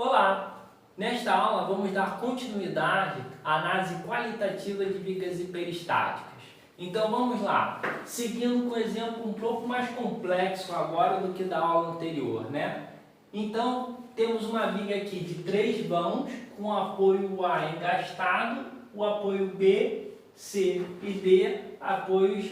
Olá! Nesta aula vamos dar continuidade à análise qualitativa de vigas hiperestáticas. Então vamos lá, seguindo com um exemplo um pouco mais complexo agora do que da aula anterior, né? Então temos uma viga aqui de 3 vãos com o apoio A engastado, o apoio B, C e D, apoios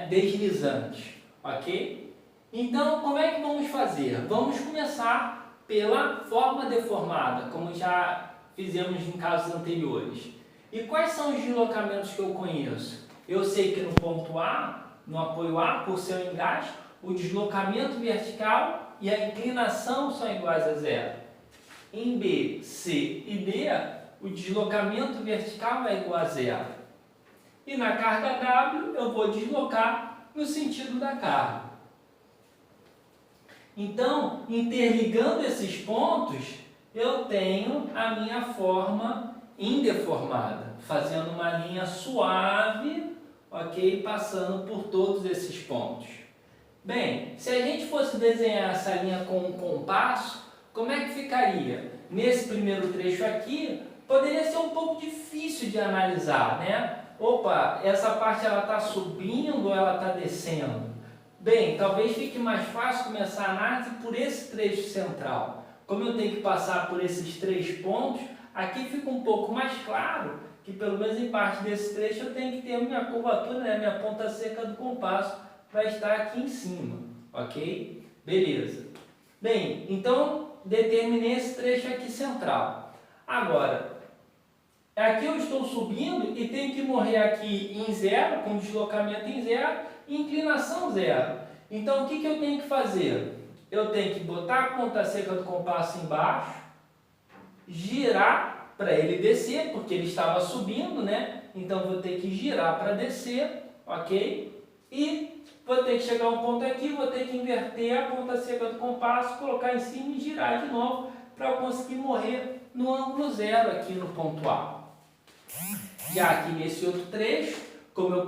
deslizantes, ok? Então como é que vamos fazer? Vamos começar pela forma deformada, como já fizemos em casos anteriores. E quais são os deslocamentos que eu conheço? Eu sei que no ponto A, no apoio A, por ser um engaste, o deslocamento vertical e a inclinação são iguais a zero. Em B, C e D, o deslocamento vertical é igual a zero. E na carga W, eu vou deslocar no sentido da carga. Então, interligando esses pontos, eu tenho a minha forma indeformada, fazendo uma linha suave, ok? Passando por todos esses pontos. Bem, se a gente fosse desenhar essa linha com um compasso, como é que ficaria? Nesse primeiro trecho aqui, poderia ser um pouco difícil de analisar, né? Opa, essa parte ela está subindo ou ela está descendo? Bem, talvez fique mais fácil começar a análise por esse trecho central. Como eu tenho que passar por esses 3 pontos, aqui fica um pouco mais claro que pelo menos em parte desse trecho eu tenho que ter a minha curvatura, né, minha ponta seca do compasso vai estar aqui em cima, ok? Beleza. Bem, então determinei esse trecho aqui central. Agora, aqui eu estou subindo e tenho que morrer aqui em zero, com deslocamento em zero, e inclinação zero. Então, o que eu tenho que fazer? Eu tenho que botar a ponta seca do compasso embaixo, girar para ele descer, porque ele estava subindo, né? Então, vou ter que girar para descer, ok? E vou ter que chegar a um ponto aqui, vou ter que inverter a ponta seca do compasso, colocar em cima e girar de novo para eu conseguir morrer no ângulo zero aqui no ponto A. Já aqui nesse outro trecho, como eu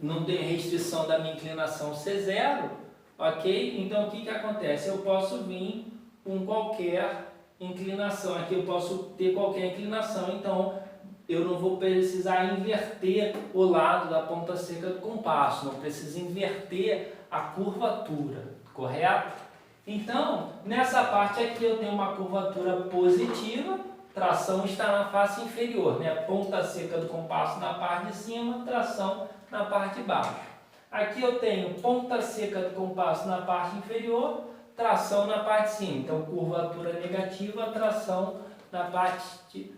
não tenho restrição da minha inclinação ser zero, ok? Então, o que acontece? Eu posso vir com qualquer inclinação. Aqui eu posso ter qualquer inclinação, então eu não vou precisar inverter o lado da ponta seca do compasso, não preciso inverter a curvatura, correto? Então, nessa parte aqui eu tenho uma curvatura positiva, tração está na face inferior, né? Ponta seca do compasso na parte de cima, tração na parte de baixo. Aqui eu tenho ponta seca do compasso na parte inferior, tração na parte de cima. Então, curvatura negativa, tração na parte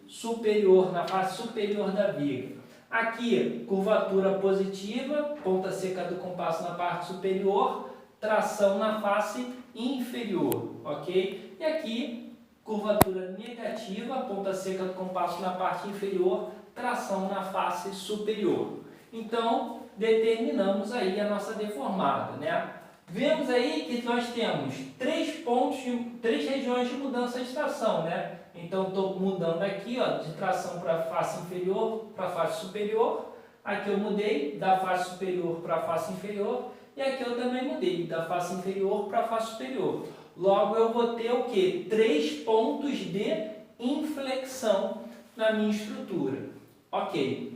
superior, na face superior da viga. Aqui, curvatura positiva, ponta seca do compasso na parte superior, tração na face inferior, ok? E aqui, curvatura negativa, ponta seca do compasso na parte inferior, tração na face superior. Então, determinamos aí a nossa deformada, né? Vemos aí que nós temos 3 regiões de mudança de tração, né? Então, estou mudando aqui, ó, de tração para a face inferior para a face superior. Aqui eu mudei da face superior para a face inferior. E aqui eu também mudei da face inferior para a face superior. Logo, eu vou ter o quê? 3 pontos de inflexão na minha estrutura. Ok.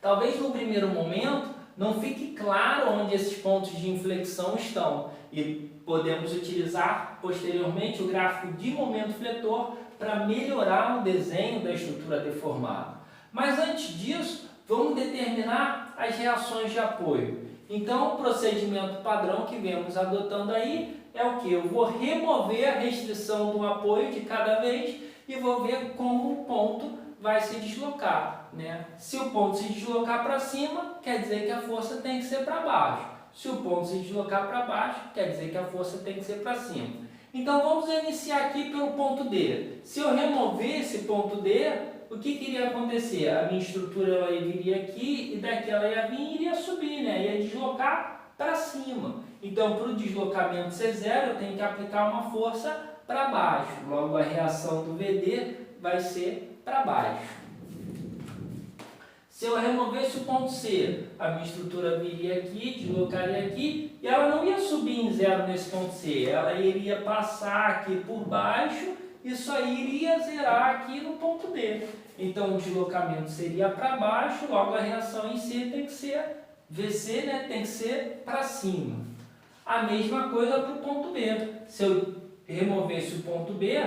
Talvez no primeiro momento não fique claro onde esses pontos de inflexão estão e podemos utilizar posteriormente o gráfico de momento fletor para melhorar o desenho da estrutura deformada. Mas antes disso, vamos determinar as reações de apoio. Então, o procedimento padrão que vemos adotando aí é o que? Eu vou remover a restrição do apoio de cada vez e vou ver como o ponto vai se deslocar, né? Se o ponto se deslocar para cima, quer dizer que a força tem que ser para baixo. Se o ponto se deslocar para baixo, quer dizer que a força tem que ser para cima. Então, vamos iniciar aqui pelo ponto D. Se eu remover esse ponto D, o que iria acontecer? A minha estrutura ela viria aqui e daqui ela ia vir e iria subir, né? Ia deslocar para cima. Então, para o deslocamento ser zero, eu tenho que aplicar uma força para baixo. Logo, a reação do VD vai ser para baixo. Se eu removesse o ponto C, a minha estrutura viria aqui, deslocaria aqui, e ela não ia subir em zero nesse ponto C, ela iria passar aqui por baixo isso aí iria zerar aqui no ponto D. Então o deslocamento seria para baixo, logo a reação em si tem que ser VC, né, tem que ser para cima. A mesma coisa para o ponto B. Se eu removesse o ponto B,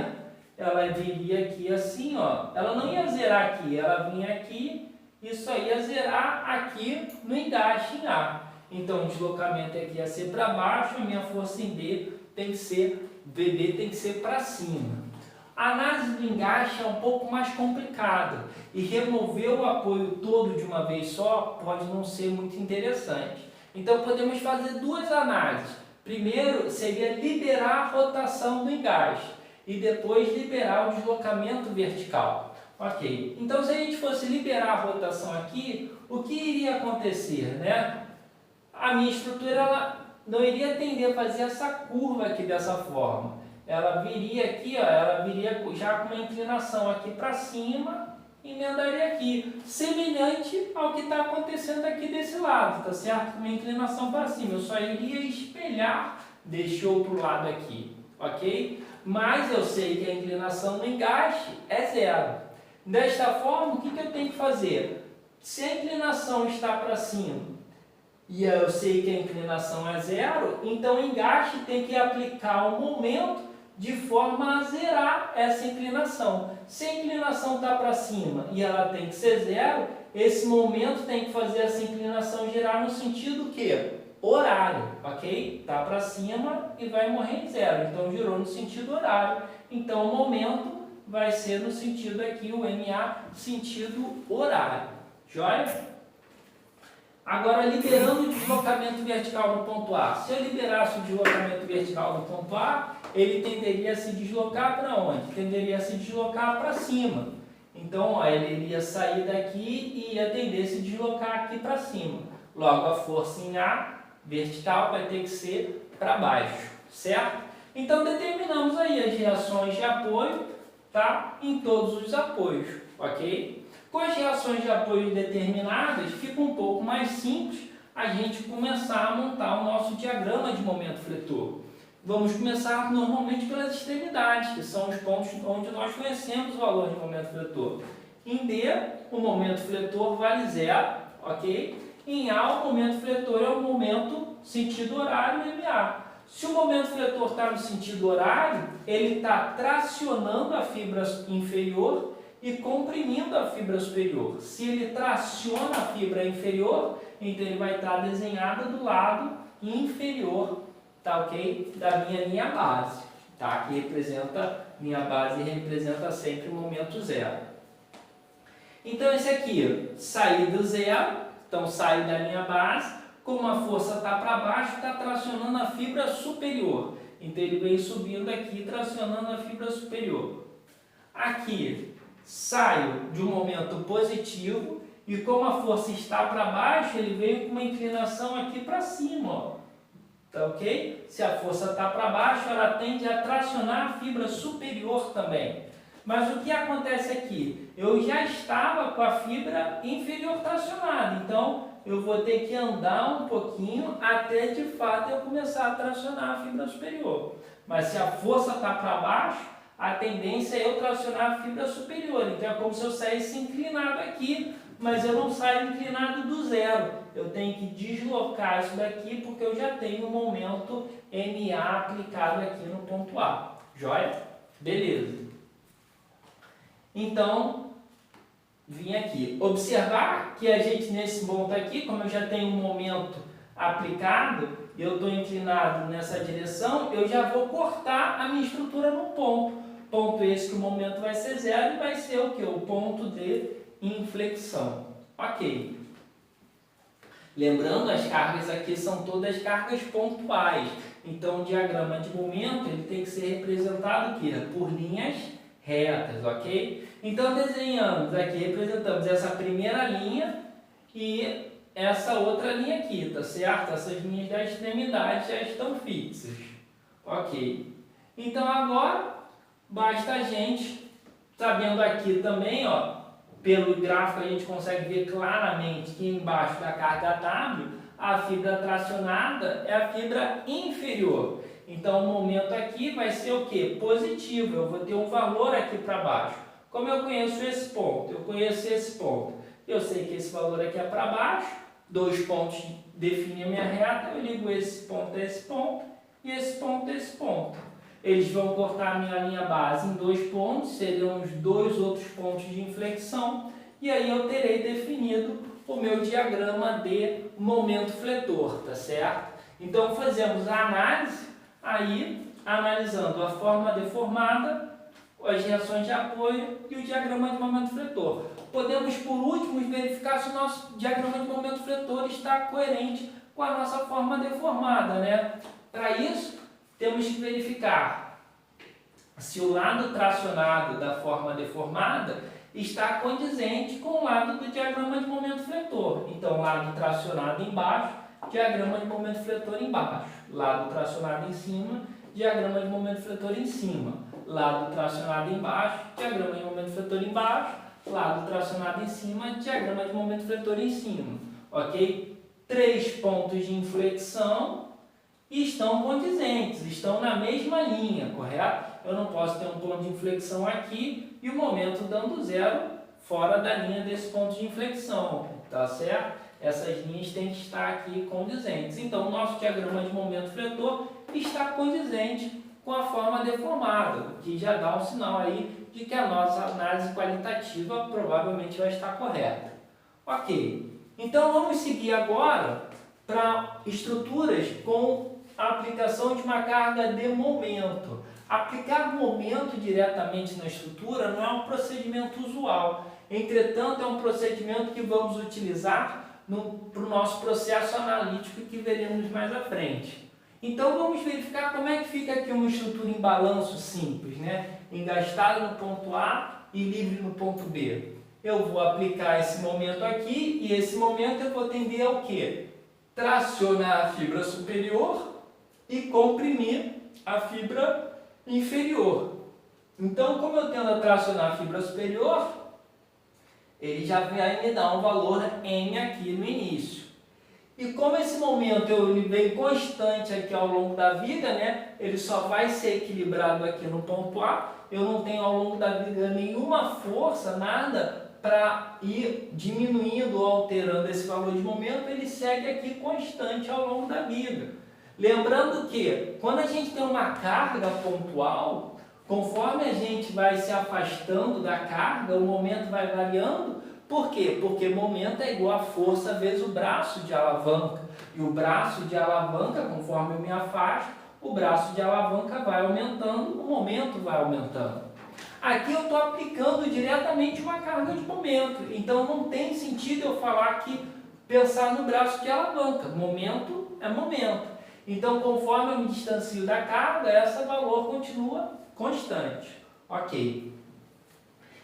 ela viria aqui assim, ó. Ela não ia zerar aqui, ela vinha aqui, isso aí ia zerar aqui no engaste em A. Então o deslocamento aqui ia ser para baixo, a minha força em B tem que ser, VB tem que ser para cima. A análise do engaste é um pouco mais complicada e remover o apoio todo de uma vez só pode não ser muito interessante. Então podemos fazer duas análises. Primeiro seria liberar a rotação do engaste e depois liberar o deslocamento vertical. Ok, então se a gente fosse liberar a rotação aqui, o que iria acontecer, né? A minha estrutura ela não iria tender a fazer essa curva aqui dessa forma. Ela viria aqui, ó, ela viria já com uma inclinação aqui para cima e emendaria aqui, semelhante ao que está acontecendo aqui desse lado, tá certo? Com uma inclinação para cima, eu só iria espelhar deste outro lado aqui, ok? Mas eu sei que a inclinação no engaste é zero. Desta forma, o que eu tenho que fazer? Se a inclinação está para cima e eu sei que a inclinação é zero, então o engaste tem que aplicar o momento de forma a zerar essa inclinação. Se a inclinação está para cima e ela tem que ser zero, esse momento tem que fazer essa inclinação girar no sentido que? Horário, ok? Está para cima e vai morrer em zero, então girou no sentido horário. Então o momento vai ser no sentido aqui, o MA, sentido horário. Joia? Agora, liberando o deslocamento vertical no ponto A. Se eu liberasse o deslocamento vertical no ponto A, ele tenderia a se deslocar para onde? Tenderia a se deslocar para cima. Então, ó, ele iria sair daqui e ia tender a se deslocar aqui para cima. Logo, a força em A, vertical, vai ter que ser para baixo, certo? Então, determinamos aí as reações de apoio, tá? Em todos os apoios, ok? Com as reações de apoio determinadas, fica um pouco mais simples a gente começar a montar o nosso diagrama de momento fletor. Vamos começar normalmente pelas extremidades, que são os pontos onde nós conhecemos o valor de momento fletor. Em D, o momento fletor vale zero, ok? Em A, o momento fletor é o momento sentido horário MA. Se o momento fletor está no sentido horário, ele está tracionando a fibra inferior e comprimindo a fibra superior. Se ele traciona a fibra inferior, então ele vai estar desenhado do lado inferior, tá ok? Da minha linha base, tá? Que representa, minha base representa sempre o momento zero. Então esse aqui, saí do zero, então saí da minha base, como a força está para baixo, está tracionando a fibra superior. Então ele vem subindo aqui, tracionando a fibra superior. Aqui, saio de um momento positivo e como a força está para baixo, ele veio com uma inclinação aqui para cima, ó. Tá ok? Se a força está para baixo, ela tende a tracionar a fibra superior também. Mas o que acontece aqui? Eu já estava com a fibra inferior tracionada, então eu vou ter que andar um pouquinho até de fato eu começar a tracionar a fibra superior. Mas se a força está para baixo, a tendência é eu tracionar a fibra superior. Então é como se eu saísse inclinado aqui, mas eu não saio inclinado do zero. Eu tenho que deslocar isso daqui porque eu já tenho o momento MA aplicado aqui no ponto A. Joia? Beleza. Então, vim aqui. Observar que a gente nesse ponto aqui, como eu já tenho um momento aplicado, eu estou inclinado nessa direção, eu já vou cortar a minha estrutura num ponto. Ponto esse que o momento vai ser zero e vai ser o que? O ponto de inflexão. Ok. Lembrando, as cargas aqui são todas cargas pontuais. Então, o diagrama de momento ele tem que ser representado aqui, né, por linhas retas, ok? Então, desenhamos aqui, representamos essa primeira linha e essa outra linha aqui, tá certo? Essas linhas da extremidade já estão fixas. Ok. Então, agora, basta a gente, sabendo aqui também, ó, pelo gráfico a gente consegue ver claramente que embaixo da carga W, a fibra tracionada é a fibra inferior. Então, o momento aqui vai ser o quê? Positivo, eu vou ter um valor aqui para baixo. Como eu conheço esse ponto? Eu conheço esse ponto. Eu sei que esse valor aqui é para baixo, 2 pontos definem a minha reta, eu ligo esse ponto a esse ponto e esse ponto a esse ponto. Eles vão cortar a minha linha base em 2 pontos, seriam os 2 outros pontos de inflexão, e aí eu terei definido o meu diagrama de momento fletor, tá certo? Então fazemos a análise, aí analisando a forma deformada, as reações de apoio e o diagrama de momento fletor. Podemos, por último, verificar se o nosso diagrama de momento fletor está coerente com a nossa forma deformada, né? Para isso, temos que verificar se o lado tracionado da forma deformada está condizente com o lado do diagrama de momento fletor. Então, lado tracionado embaixo, diagrama de momento fletor embaixo. Lado tracionado em cima, diagrama de momento fletor em cima. Lado tracionado embaixo, diagrama de momento fletor embaixo. Lado tracionado em cima, diagrama de momento fletor em cima. Ok? 3 pontos de inflexão estão condizentes, estão na mesma linha, correto? Eu não posso ter um ponto de inflexão aqui e o momento dando zero fora da linha desse ponto de inflexão, tá certo? Essas linhas têm que estar aqui condizentes. Então, o nosso diagrama de momento fletor está condizente com a forma deformada, o que já dá um sinal aí de que a nossa análise qualitativa provavelmente vai estar correta. Ok, então vamos seguir agora para estruturas com a aplicação de uma carga de momento. Aplicar momento diretamente na estrutura não é um procedimento usual, entretanto é um procedimento que vamos utilizar para o nosso processo analítico que veremos mais à frente. Então vamos verificar como é que fica aqui uma estrutura em balanço simples, né? Engastada no ponto A e livre no ponto B. Eu vou aplicar esse momento aqui e esse momento eu vou tender ao quê? Tracionar a fibra superior e comprimir a fibra inferior. Então, como eu tendo a tracionar a fibra superior, ele já vai me dar um valor M aqui no início. E como esse momento eu venho constante aqui ao longo da vida, né? Ele só vai ser equilibrado aqui no ponto A. Eu não tenho ao longo da vida nenhuma força, nada para ir diminuindo ou alterando esse valor de momento. Ele segue aqui constante ao longo da vida. Lembrando que quando a gente tem uma carga pontual, conforme a gente vai se afastando da carga, o momento vai variando. Por quê? Porque momento é igual a força vezes o braço de alavanca. E o braço de alavanca, conforme eu me afasto, o braço de alavanca vai aumentando, o momento vai aumentando. Aqui eu estou aplicando diretamente uma carga de momento. Então não tem sentido eu falar que pensar no braço de alavanca. Momento é momento. Então, conforme eu me distancio da carga, esse valor continua constante. Ok.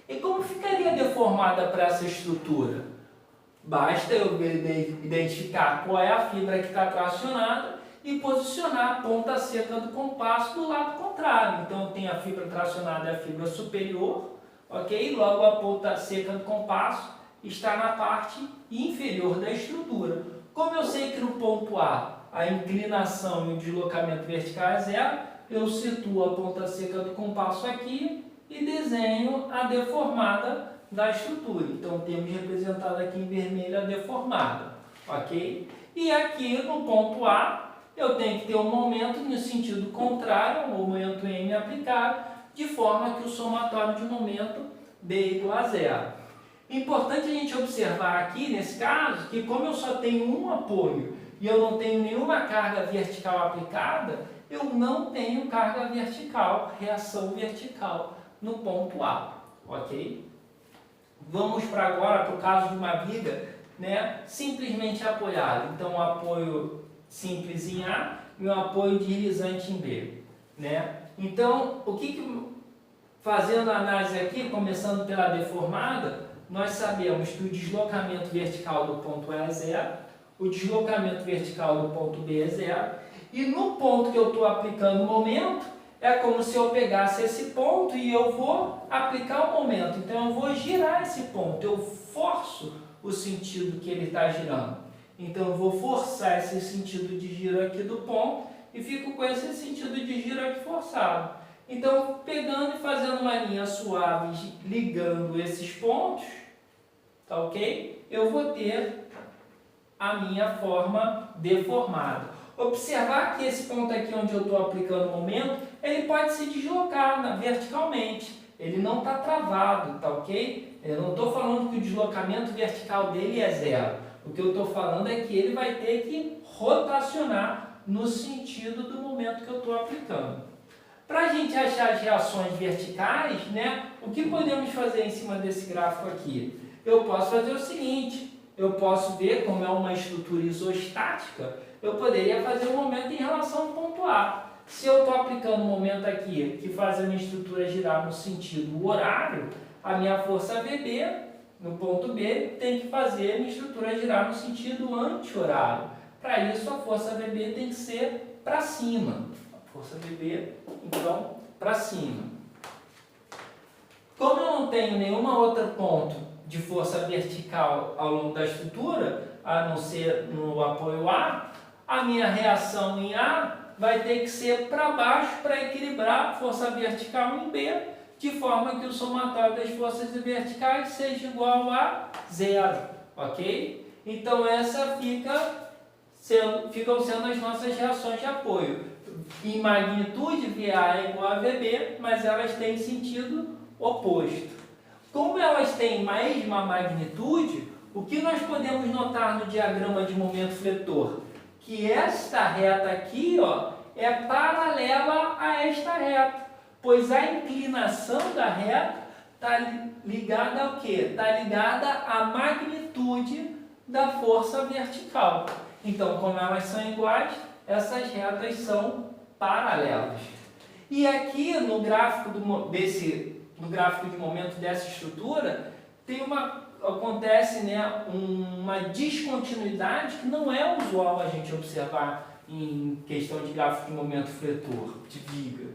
E como ficaria deformada para essa estrutura? Basta eu identificar qual é a fibra que está tracionada e posicionar a ponta seca do compasso do lado contrário. Então, eu tenho a fibra tracionada e a fibra superior, ok? Logo, a ponta seca do compasso está na parte inferior da estrutura. Como eu sei que no ponto A inclinação e o deslocamento vertical é zero, eu situo a ponta seca do compasso aqui e desenho a deformada da estrutura. Então, temos representado aqui em vermelho a deformada, ok? E aqui no ponto A, eu tenho que ter um momento no sentido contrário, o momento M aplicado, de forma que o somatório de momento dê igual a zero. Importante a gente observar aqui, nesse caso, que como eu só tenho um apoio e eu não tenho nenhuma carga vertical aplicada, eu não tenho carga vertical, reação vertical no ponto A, ok? Vamos para agora para o caso de uma viga, né, simplesmente apoiada. Então, um apoio simples em A e um apoio deslizante em B, né? Então, fazendo a análise aqui, começando pela deformada, nós sabemos que o deslocamento vertical do ponto A é zero, o deslocamento vertical do ponto B é zero, e no ponto que eu estou aplicando o momento, é como se eu pegasse esse ponto e eu vou aplicar o momento. Então, eu vou girar esse ponto, eu forço o sentido que ele está girando. Então, eu vou forçar esse sentido de giro aqui do ponto e fico com esse sentido de giro aqui forçado. Então, pegando e fazendo uma linha suave, ligando esses pontos, tá ok? Eu vou ter a minha forma deformada. Observar que esse ponto aqui onde eu estou aplicando o momento, ele pode se deslocar verticalmente. Ele não está travado, tá ok? Eu não estou falando que o deslocamento vertical dele é zero. O que eu estou falando é que ele vai ter que rotacionar no sentido do momento que eu estou aplicando. Para a gente achar as reações verticais, né, o que podemos fazer em cima desse gráfico aqui? Eu posso fazer o seguinte, eu posso ver como é uma estrutura isostática, eu poderia fazer um momento em relação ao ponto A. Se eu estou aplicando um momento aqui que faz a minha estrutura girar no sentido horário, a minha força VB no ponto B tem que fazer a minha estrutura girar no sentido anti-horário. Para isso, a força VB tem que ser para cima. A força VB, então, para cima. Como eu não tenho nenhuma outra ponto de força vertical ao longo da estrutura, a não ser no apoio A, a minha reação em A vai ter que ser para baixo para equilibrar a força vertical em B, de forma que o somatório das forças verticais seja igual a zero, ok? Então, essa ficam sendo as nossas reações de apoio. Em magnitude, VA é igual a VB, mas elas têm sentido oposto. Como elas têm a mesma magnitude, o que nós podemos notar no diagrama de momento fletor? Que esta reta aqui, ó, é paralela a esta reta, pois a inclinação da reta está ligada ao quê? Está ligada à magnitude da força vertical. Então, como elas são iguais, essas retas são paralelas. E aqui no gráfico de momento dessa estrutura, acontece, né, uma descontinuidade que não é usual a gente observar em questão de gráfico de momento fletor, de viga,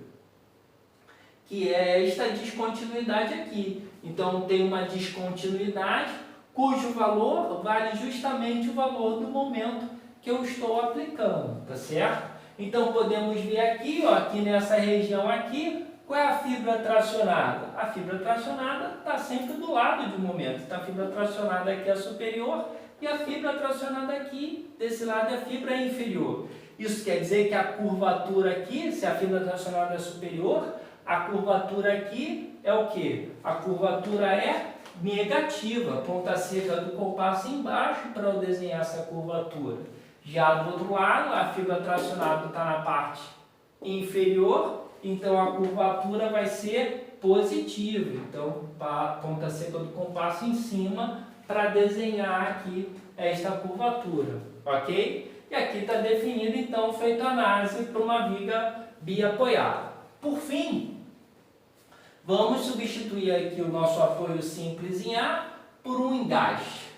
que é esta descontinuidade aqui. Então, tem uma descontinuidade cujo valor vale justamente o valor do momento que eu estou aplicando, tá certo? Então, podemos ver aqui, ó, aqui nessa região aqui, qual é a fibra tracionada? A fibra tracionada está sempre do lado de um momento. Então, a fibra tracionada aqui é superior e a fibra tracionada aqui, desse lado, é a fibra inferior. Isso quer dizer que a curvatura aqui, se a fibra tracionada é superior, a curvatura aqui é o quê? A curvatura é negativa, ponta seca do compasso embaixo para eu desenhar essa curvatura. Já do outro lado, a fibra tracionada está na parte inferior, então a curvatura vai ser positiva. Então, a ponta seca do compasso em cima para desenhar aqui esta curvatura, ok? E aqui está definido, então, feita a análise para uma viga biapoiada. Por fim, vamos substituir aqui o nosso apoio simples em A por um engaste.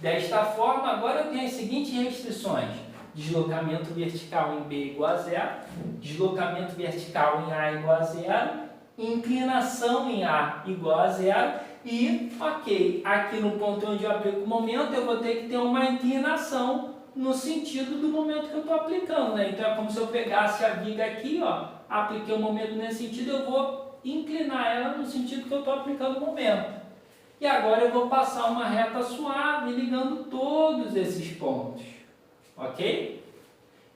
Desta forma, agora eu tenho as seguintes restrições: deslocamento vertical em B igual a zero, deslocamento vertical em A igual a zero, inclinação em A igual a zero e, ok, aqui no ponto onde eu aplico o momento, eu vou ter que ter uma inclinação no sentido do momento que eu estou aplicando, né? Então, é como se eu pegasse a viga aqui, ó, apliquei o momento nesse sentido, eu vou inclinar ela no sentido que eu estou aplicando o momento. E agora eu vou passar uma reta suave ligando todos esses pontos, ok?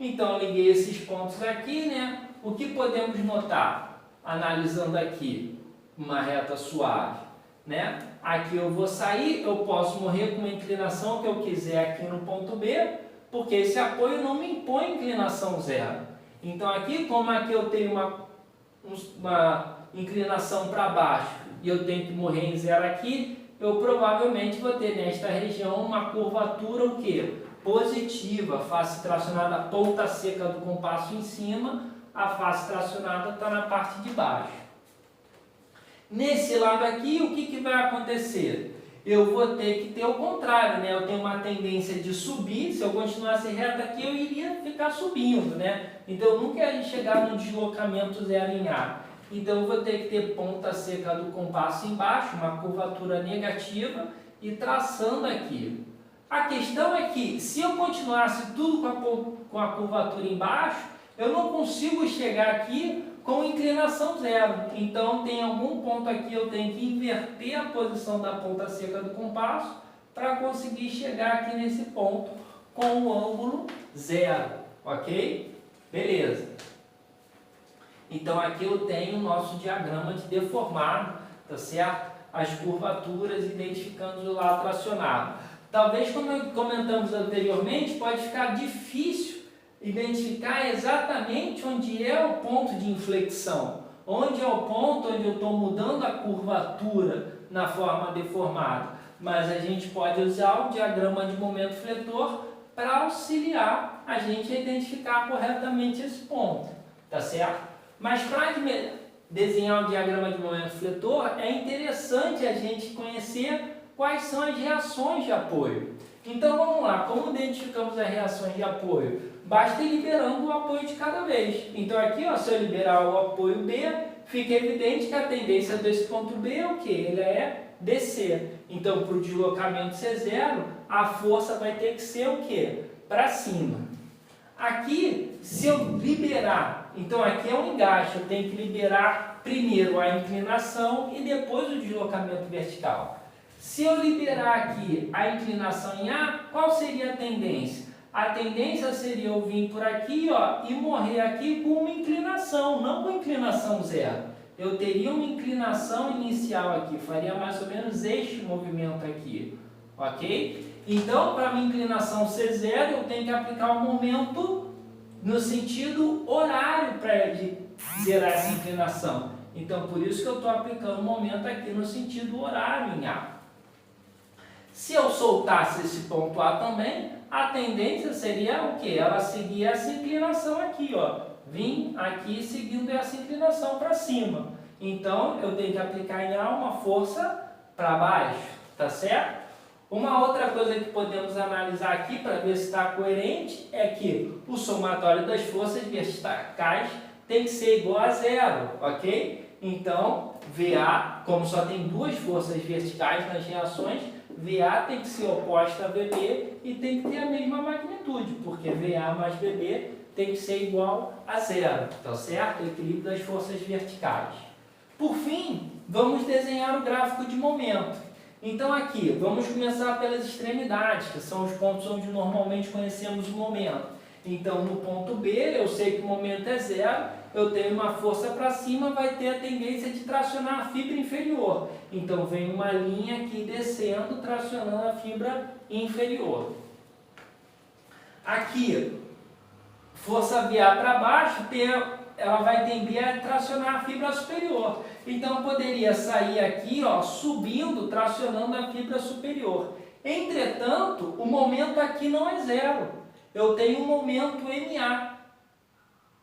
Então, eu liguei esses pontos aqui, né? O que podemos notar, analisando aqui uma reta suave, né? Aqui eu vou sair, eu posso morrer com uma inclinação que eu quiser aqui no ponto B, porque esse apoio não me impõe inclinação zero. Então, aqui, como aqui eu tenho uma inclinação para baixo e eu tenho que morrer em zero aqui, eu provavelmente vou ter nesta região uma curvatura o quê? Positiva, face tracionada, ponta seca do compasso em cima, a face tracionada está na parte de baixo. Nesse lado aqui, o que vai acontecer? Eu vou ter que ter o contrário, né? Eu tenho uma tendência de subir, se eu continuasse reto aqui, eu iria ficar subindo, né? Então, eu nunca ia chegar no deslocamento zero em A. Então, eu vou ter que ter ponta seca do compasso embaixo, uma curvatura negativa, e traçando aqui. A questão é que, se eu continuasse tudo com a curvatura embaixo, eu não consigo chegar aqui com inclinação zero. Então, tem algum ponto aqui, eu tenho que inverter a posição da ponta seca do compasso para conseguir chegar aqui nesse ponto com o ângulo zero, ok? Beleza. Então, aqui eu tenho o nosso diagrama de deformado, tá certo? As curvaturas identificando o lado tracionado. Talvez, como comentamos anteriormente, pode ficar difícil identificar exatamente onde é o ponto de inflexão, onde é o ponto onde eu estou mudando a curvatura na forma deformada. Mas a gente pode usar o diagrama de momento fletor para auxiliar a gente a identificar corretamente esse ponto, tá certo? Mas para desenhar o diagrama de momento fletor, é interessante a gente conhecer quais são as reações de apoio. Então vamos lá, como identificamos as reações de apoio? Basta ir liberando o apoio de cada vez. Então aqui, ó, se eu liberar o apoio B, fica evidente que a tendência desse ponto B é o quê? Ele é descer. Então, para o deslocamento ser zero, a força vai ter que ser o quê? Para cima. Aqui, se eu liberar, então aqui é um engaste, eu tenho que liberar primeiro a inclinação e depois o deslocamento vertical. Se eu liberar aqui a inclinação em A, qual seria a tendência? A tendência seria eu vir por aqui, ó, e morrer aqui com uma inclinação, não com inclinação zero. Eu teria uma inclinação inicial aqui, faria mais ou menos este movimento aqui, ok? Então, para minha inclinação ser zero, eu tenho que aplicar o momento no sentido horário para gerar essa inclinação. Então, por isso que eu estou aplicando o momento aqui no sentido horário em A. Se eu soltasse esse ponto A também, a tendência seria o quê? Ela seguir essa inclinação aqui, ó. Vim aqui seguindo essa inclinação para cima. Então, eu tenho que aplicar em A uma força para baixo, tá certo? Uma outra coisa que podemos analisar aqui para ver se está coerente é que o somatório das forças verticais tem que ser igual a zero, ok? Então, VA, como só tem duas forças verticais nas reações, VA tem que ser oposta a VB e tem que ter a mesma magnitude, porque VA mais VB tem que ser igual a zero, tá certo? O equilíbrio das forças verticais. Por fim, vamos desenhar o gráfico de momento. Então aqui, vamos começar pelas extremidades, que são os pontos onde normalmente conhecemos o momento. Então no ponto B, eu sei que o momento é zero, eu tenho uma força para cima, vai ter a tendência de tracionar a fibra inferior. Então vem uma linha aqui descendo, tracionando a fibra inferior. Aqui, força VA para baixo, ela vai tender a tracionar a fibra superior. Então poderia sair aqui, ó, subindo, tracionando a fibra superior. Entretanto, o momento aqui não é zero. Eu tenho um momento MA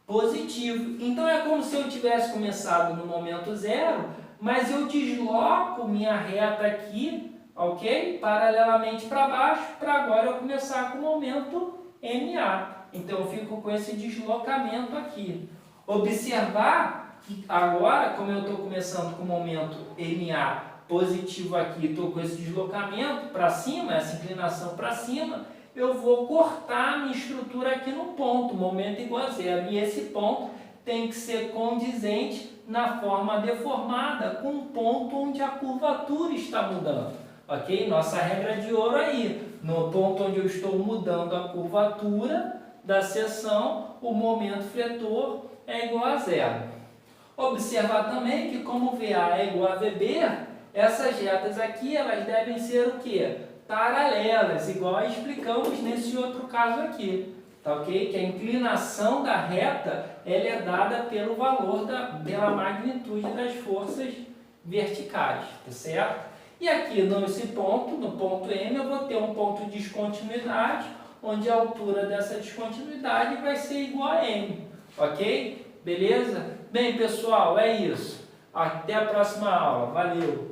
positivo. Então é como se eu tivesse começado no momento zero, mas eu desloco minha reta aqui, ok? Paralelamente para baixo, para agora eu começar com o momento MA. Então eu fico com esse deslocamento aqui. Observar que agora, como eu estou começando com o momento MA positivo aqui, estou com esse deslocamento para cima, essa inclinação para cima, eu vou cortar a minha estrutura aqui no ponto, momento igual a zero. E esse ponto tem que ser condizente na forma deformada com o ponto onde a curvatura está mudando. Ok? Nossa regra de ouro aí. No ponto onde eu estou mudando a curvatura da seção, o momento fletor é igual a zero. Observar também que como VA é igual a VB, essas retas aqui elas devem ser o quê? Paralelas, igual explicamos nesse outro caso aqui, tá ok? Que a inclinação da reta ela é dada pelo valor pela magnitude das forças verticais, tá certo? E aqui nesse ponto, no ponto M, eu vou ter um ponto de descontinuidade, onde a altura dessa descontinuidade vai ser igual a M, ok? Beleza? Bem, pessoal, é isso. Até a próxima aula. Valeu!